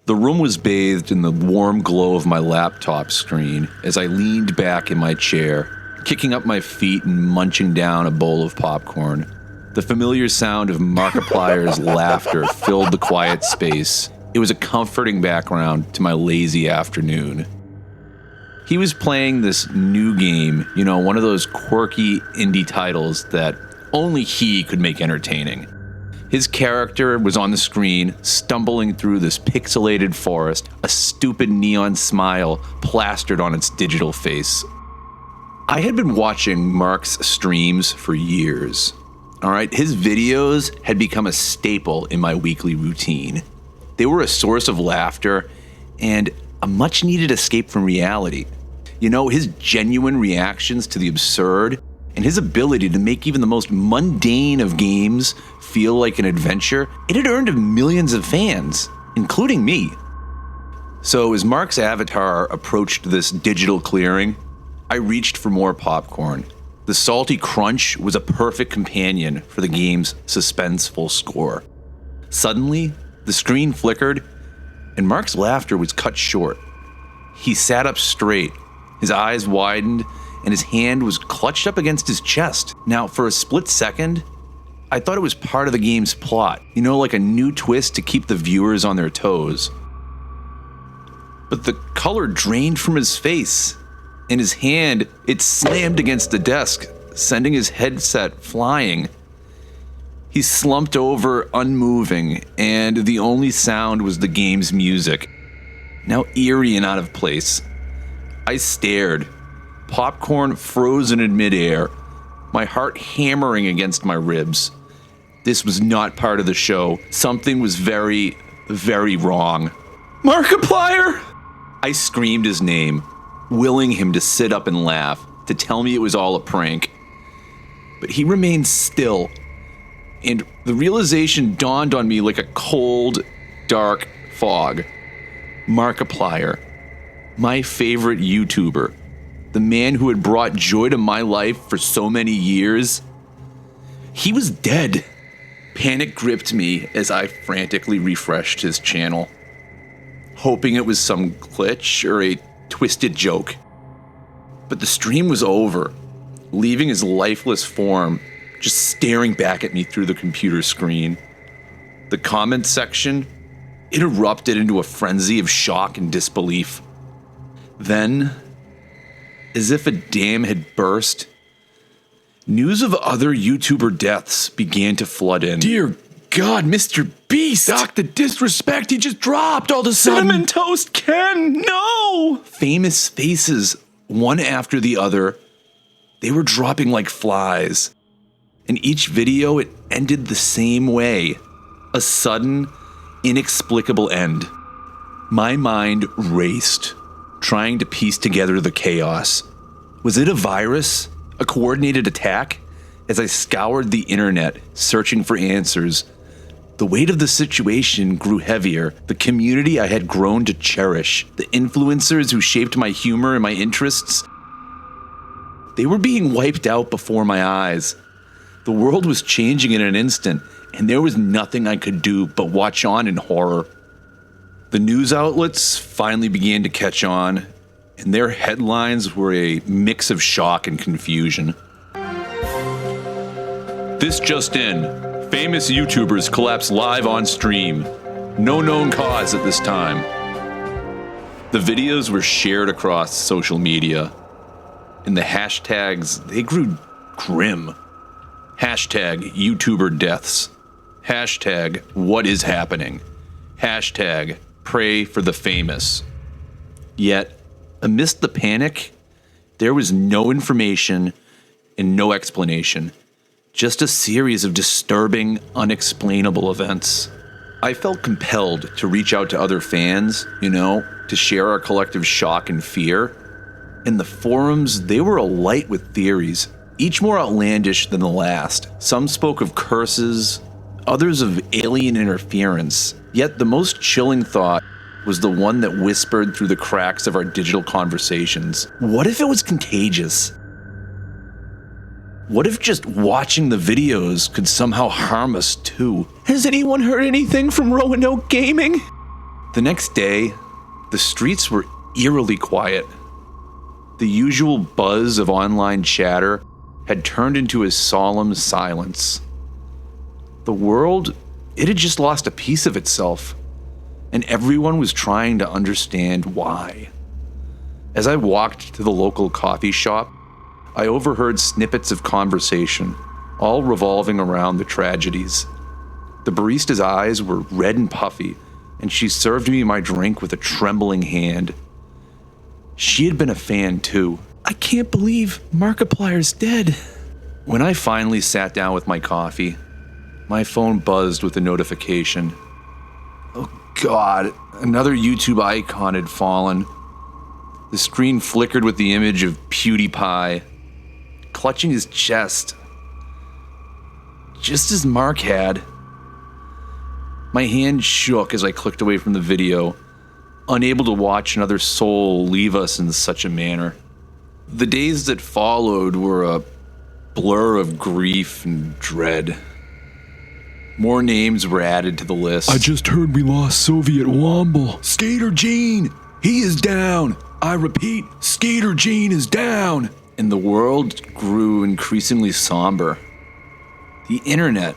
The room was bathed in the warm glow of my laptop screen as I leaned back in my chair, kicking up my feet and munching down a bowl of popcorn. The familiar sound of Markiplier's laughter filled the quiet space. It was a comforting background to my lazy afternoon. He was playing this new game, one of those quirky indie titles that only he could make entertaining. His character was on the screen, stumbling through this pixelated forest, a stupid neon smile plastered on its digital face. I had been watching Mark's streams for years. All right, his videos had become a staple in my weekly routine. They were a source of laughter and a much-needed escape from reality. His genuine reactions to the absurd and his ability to make even the most mundane of games feel like an adventure, it had earned him millions of fans, including me. So as Mark's avatar approached this digital clearing, I reached for more popcorn. The salty crunch was a perfect companion for the game's suspenseful score. Suddenly, the screen flickered, and Mark's laughter was cut short. He sat up straight, his eyes widened, and his hand was clutched up against his chest. Now, for a split second, I thought it was part of the game's plot, like a new twist to keep the viewers on their toes. But the color drained from his face, and his hand, it slammed against the desk, sending his headset flying. He slumped over, unmoving, and the only sound was the game's music, now eerie and out of place. I stared, popcorn frozen in midair, my heart hammering against my ribs. This was not part of the show. Something was very, very wrong. Markiplier! I screamed his name, willing him to sit up and laugh, to tell me it was all a prank. But he remained still, and the realization dawned on me like a cold, dark fog. Markiplier, my favorite YouTuber, the man who had brought joy to my life for so many years, he was dead. Panic gripped me as I frantically refreshed his channel, hoping it was some glitch or a twisted joke. But the stream was over, leaving his lifeless form just staring back at me through the computer screen. The comments section, it erupted into a frenzy of shock and disbelief. Then, as if a dam had burst, news of other YouTuber deaths began to flood in. Dear God, Mr. Beast! Doc, the disrespect he just dropped all of a sudden! Cinnamon Toast Ken, no! Famous faces, one after the other, they were dropping like flies. In each video, it ended the same way. A sudden, inexplicable end. My mind raced, trying to piece together the chaos. Was it a virus? A coordinated attack? As I scoured the internet, searching for answers, the weight of the situation grew heavier. The community I had grown to cherish, the influencers who shaped my humor and my interests, they were being wiped out before my eyes. The world was changing in an instant, and there was nothing I could do but watch on in horror. The news outlets finally began to catch on, and their headlines were a mix of shock and confusion. This just in. Famous YouTubers collapse live on stream. No known cause at this time. The videos were shared across social media, and the hashtags, they grew grim. Hashtag YouTuber deaths. Hashtag what is happening. Hashtag pray for the famous. Yet, amidst the panic, there was no information and no explanation. Just a series of disturbing, unexplainable events. I felt compelled to reach out to other fans, to share our collective shock and fear. And the forums, they were alight with theories, each more outlandish than the last. Some spoke of curses, others of alien interference. Yet the most chilling thought was the one that whispered through the cracks of our digital conversations. What if it was contagious? What if just watching the videos could somehow harm us too? Has anyone heard anything from Roanoke Gaming? The next day, the streets were eerily quiet. The usual buzz of online chatter had turned into a solemn silence. The world, it had just lost a piece of itself, and everyone was trying to understand why. As I walked to the local coffee shop, I overheard snippets of conversation, all revolving around the tragedies. The barista's eyes were red and puffy, and she served me my drink with a trembling hand. She had been a fan too. I can't believe Markiplier's dead. When I finally sat down with my coffee, my phone buzzed with a notification. Oh God, another YouTube icon had fallen. The screen flickered with the image of PewDiePie, clutching his chest, just as Mark had. My hand shook as I clicked away from the video, unable to watch another soul leave us in such a manner. The days that followed were a blur of grief and dread. More names were added to the list. I just heard we lost Soviet Womble. Skater Gene, he is down. I repeat, Skater Gene is down. And the world grew increasingly somber. The internet,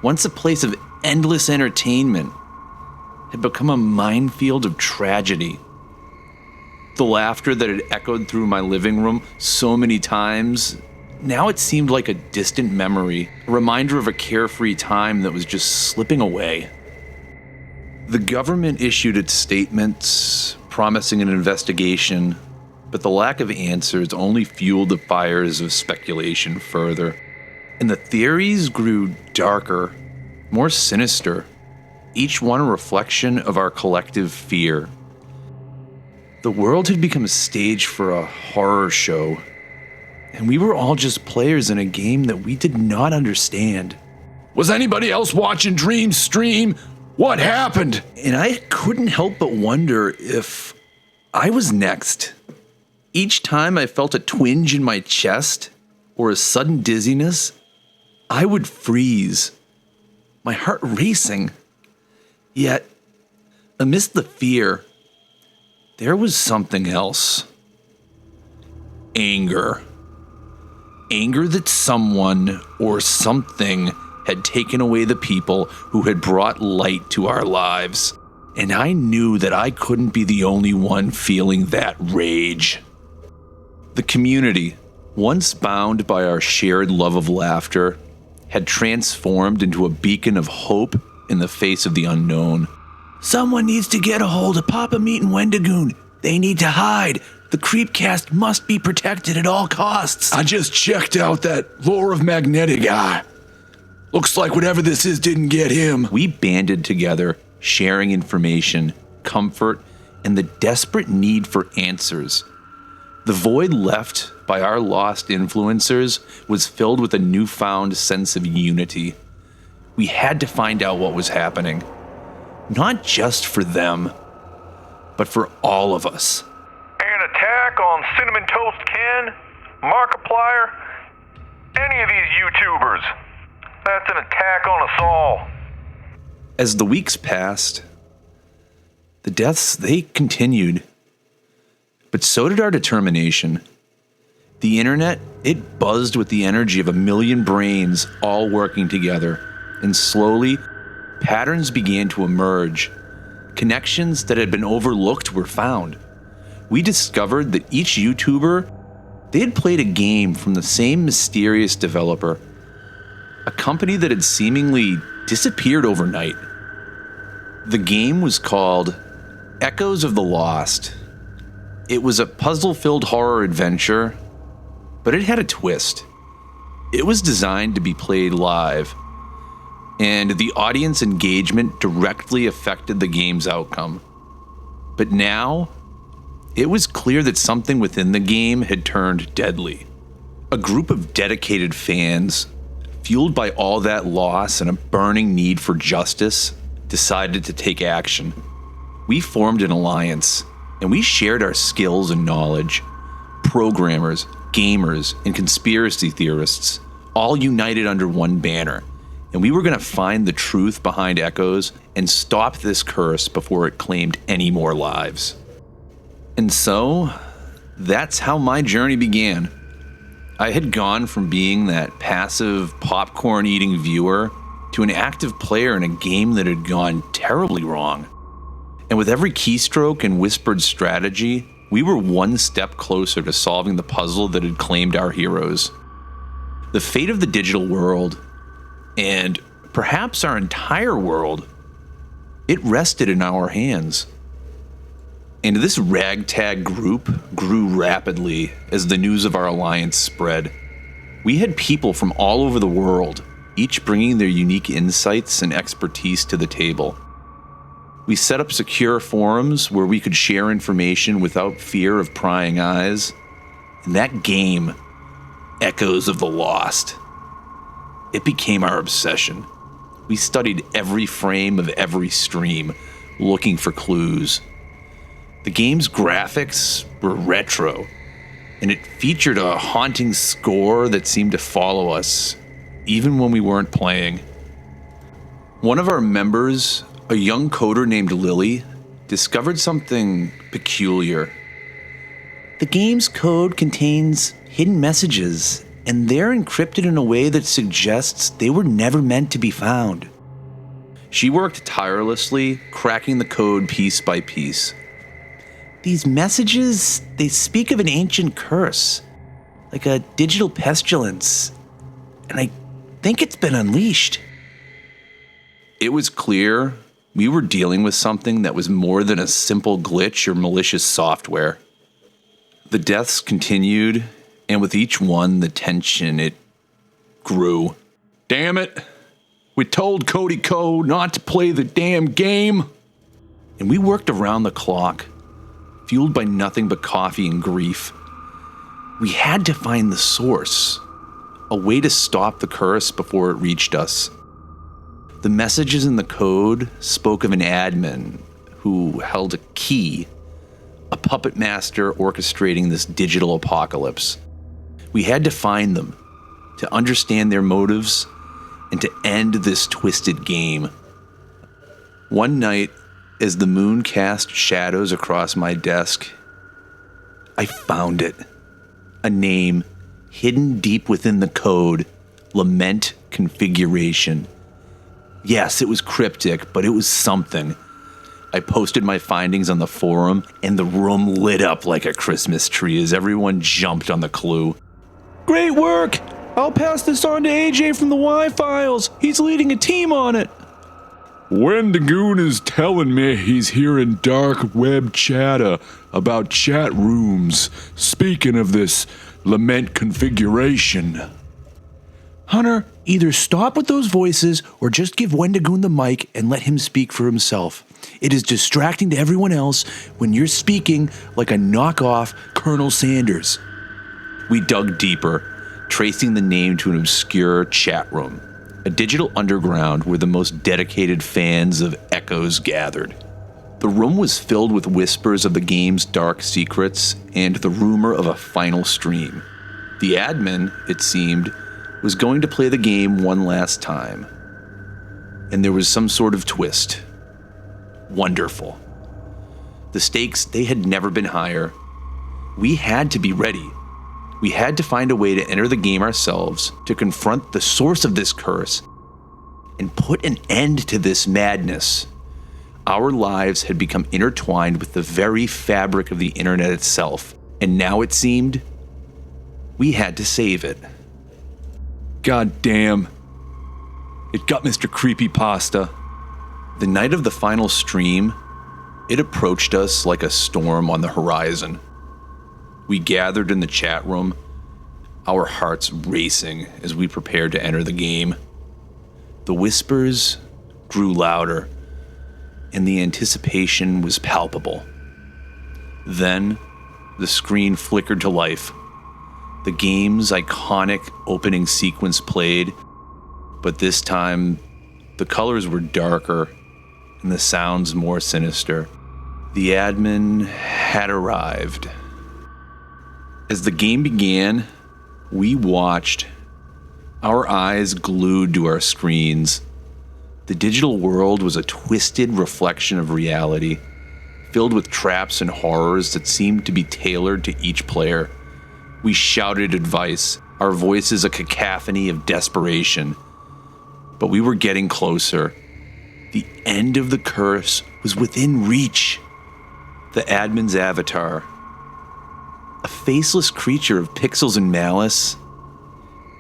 once a place of endless entertainment, had become a minefield of tragedy. The laughter that had echoed through my living room so many times, now it seemed like a distant memory, a reminder of a carefree time that was just slipping away. The government issued its statements, promising an investigation, but the lack of answers only fueled the fires of speculation further. And the theories grew darker, more sinister, each one a reflection of our collective fear. The world had become a stage for a horror show, and we were all just players in a game that we did not understand. Was anybody else watching Dream's stream? What happened? And I couldn't help but wonder if I was next. Each time I felt a twinge in my chest or a sudden dizziness, I would freeze, my heart racing. Yet, amidst the fear, there was something else. Anger. Anger that someone or something had taken away the people who had brought light to our lives. And I knew that I couldn't be the only one feeling that rage. The community, once bound by our shared love of laughter, had transformed into a beacon of hope in the face of the unknown. Someone needs to get a hold of Papa Meat and Wendigoon. They need to hide. The Creepcast must be protected at all costs. I just checked out that lore of Magnetic Eye. Looks like whatever this is didn't get him. We banded together, sharing information, comfort, and the desperate need for answers. The void left by our lost influencers was filled with a newfound sense of unity. We had to find out what was happening. Not just for them, but for all of us. An attack on Cinnamon Toast Ken, Markiplier, any of these YouTubers. That's an attack on us all. As the weeks passed, the deaths, they continued. But so did our determination. The internet, it buzzed with the energy of a million brains all working together. And slowly, patterns began to emerge. Connections that had been overlooked were found. We discovered that each YouTuber, they had played a game from the same mysterious developer. A company that had seemingly disappeared overnight. The game was called Echoes of the Lost. It was a puzzle-filled horror adventure, but it had a twist. It was designed to be played live, and the audience engagement directly affected the game's outcome. But now, it was clear that something within the game had turned deadly. A group of dedicated fans, fueled by all that loss and a burning need for justice, decided to take action. We formed an alliance, and we shared our skills and knowledge. Programmers, gamers, and conspiracy theorists, all united under one banner, and we were going to find the truth behind Echoes and stop this curse before it claimed any more lives. And so, that's how my journey began. I had gone from being that passive, popcorn-eating viewer to an active player in a game that had gone terribly wrong. And with every keystroke and whispered strategy, we were one step closer to solving the puzzle that had claimed our heroes. The fate of the digital world, and perhaps our entire world, it rested in our hands. And this ragtag group grew rapidly as the news of our alliance spread. We had people from all over the world, each bringing their unique insights and expertise to the table. We set up secure forums where we could share information without fear of prying eyes. And that game, Echoes of the Lost, it became our obsession. We studied every frame of every stream, looking for clues. The game's graphics were retro, and it featured a haunting score that seemed to follow us, even when we weren't playing. One of our members, a young coder named Lily, discovered something peculiar. The game's code contains hidden messages, and they're encrypted in a way that suggests they were never meant to be found. She worked tirelessly, cracking the code piece by piece. These messages, they speak of an ancient curse, like a digital pestilence, and I think it's been unleashed. It was clear we were dealing with something that was more than a simple glitch or malicious software. The deaths continued, and with each one, the tension, it grew. Damn it! We told Cody Co not to play the damn game! And we worked around the clock, fueled by nothing but coffee and grief. We had to find the source, a way to stop the curse before it reached us. The messages in the code spoke of an admin who held a key, a puppet master orchestrating this digital apocalypse. We had to find them, to understand their motives, and to end this twisted game. One night, as the moon cast shadows across my desk, I found it. A name hidden deep within the code, Lament Configuration. Yes, it was cryptic, but it was something. I posted my findings on the forum, and the room lit up like a Christmas tree as everyone jumped on the clue. Great work! I'll pass this on to AJ from the Y-Files. He's leading a team on it. Wendigoon is telling me he's hearing dark web chatter about chat rooms. Speaking of this Lament Configuration. Hunter, either stop with those voices or just give Wendigoon the mic and let him speak for himself. It is distracting to everyone else when you're speaking like a knockoff Colonel Sanders. We dug deeper, tracing the name to an obscure chat room, a digital underground where the most dedicated fans of Echoes gathered. The room was filled with whispers of the game's dark secrets and the rumor of a final stream. The admin, it seemed, was going to play the game one last time. And there was some sort of twist. Wonderful. The stakes, they had never been higher. We had to be ready. We had to find a way to enter the game ourselves, to confront the source of this curse, and put an end to this madness. Our lives had become intertwined with the very fabric of the internet itself, and now it seemed we had to save it. God damn. It got Mr. Creepypasta. The night of the final stream, it approached us like a storm on the horizon. We gathered in the chat room, our hearts racing as we prepared to enter the game. The whispers grew louder, and the anticipation was palpable. Then, the screen flickered to life. The game's iconic opening sequence played, but this time, the colors were darker and the sounds more sinister. The admin had arrived. As the game began, we watched Our eyes glued to our screens. The digital world was a twisted reflection of reality, filled with traps and horrors that seemed to be tailored to each player. We shouted advice, our voices a cacophony of desperation. But we were getting closer. The end of the curse was within reach. The admin's avatar, a faceless creature of pixels and malice,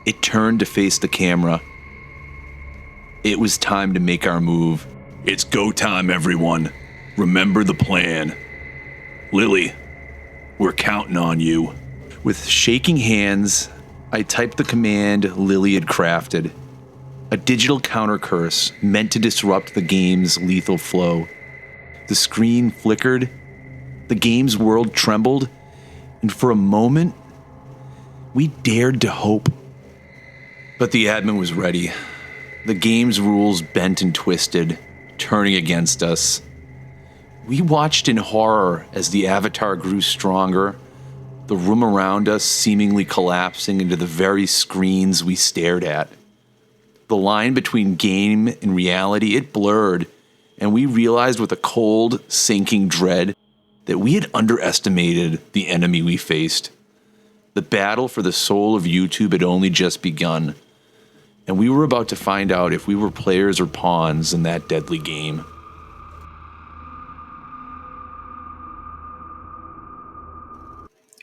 it turned to face the camera. It was time to make our move. It's go time, everyone. Remember the plan. Lily, we're counting on you. With shaking hands, I typed the command Lily had crafted. A digital counter curse meant to disrupt the game's lethal flow. The screen flickered, the game's world trembled, and for a moment, we dared to hope. But the admin was ready. The game's rules bent and twisted, turning against us. We watched in horror as the avatar grew stronger, the room around us seemingly collapsing into the very screens we stared at. The line between game and reality, it blurred, and we realized with a cold, sinking dread that we had underestimated the enemy we faced. The battle for the soul of YouTube had only just begun, and we were about to find out if we were players or pawns in that deadly game.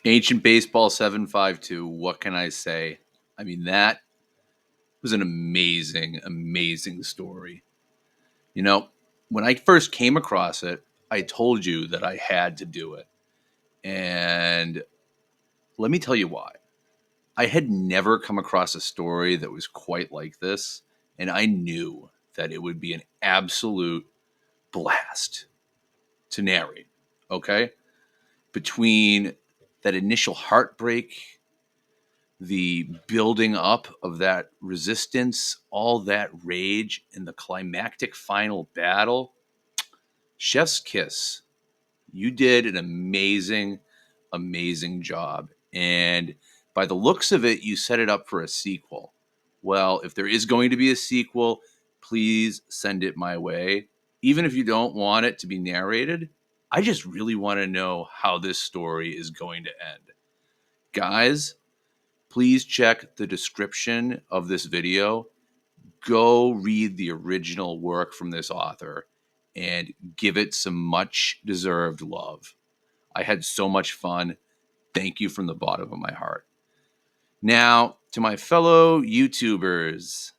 Ancient Baseball 752, what can I say? I mean, that was an amazing, amazing story. You know, when I first came across it, I told you that I had to do it. And let me tell you why. I had never come across a story that was quite like this, and I knew that it would be an absolute blast to narrate, okay? Between that initial heartbreak, the building up of that resistance, all that rage, and the climactic final battle, chef's kiss. You did an amazing, amazing job. And by the looks of it, you set it up for a sequel. Well, if there is going to be a sequel, please send it my way. Even if you don't want it to be narrated, I just really want to know how this story is going to end. Guys, please check the description of this video. Go read the original work from this author and give it some much deserved love. I had so much fun. Thank you from the bottom of my heart. Now, to my fellow YouTubers,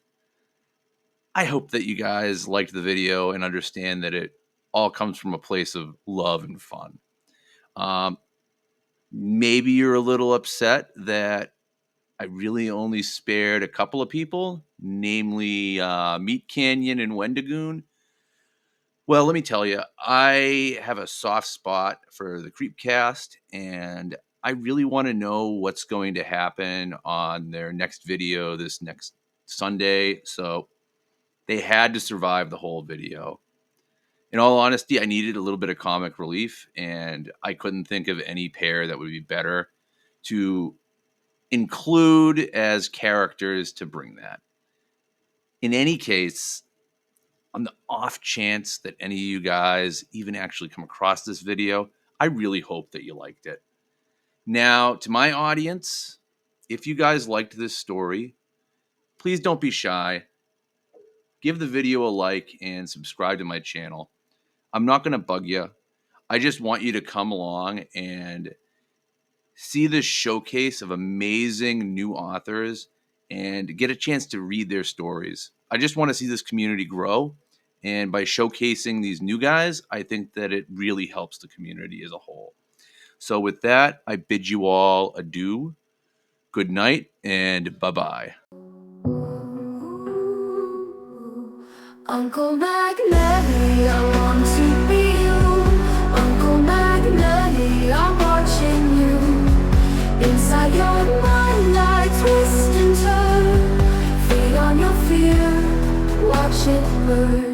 I hope that you guys liked the video and understand that it all comes from a place of love and fun. Maybe you're a little upset that I really only spared a couple of people, namely Meat Canyon and Wendigoon. Well, let me tell you, I have a soft spot for the Creepcast, and I really want to know what's going to happen on their next video this next Sunday. So they had to survive the whole video. In all honesty, I needed a little bit of comic relief, and I couldn't think of any pair that would be better to include as characters to bring that. In any case, on the off chance that any of you guys even actually come across this video, I really hope that you liked it. Now, to my audience, if you guys liked this story, please don't be shy. Give the video a like and subscribe to my channel. I'm not going to bug you. I just want you to come along and see this showcase of amazing new authors and get a chance to read their stories. I just want to see this community grow. And by showcasing these new guys, I think that it really helps the community as a whole. So with that, I bid you all adieu, good night, and bye-bye. Uncle Magnetti, I want to be you. Uncle Magnetti, I'm watching you. Inside your mind I twist and turn. Feed on your fear, watch it burn.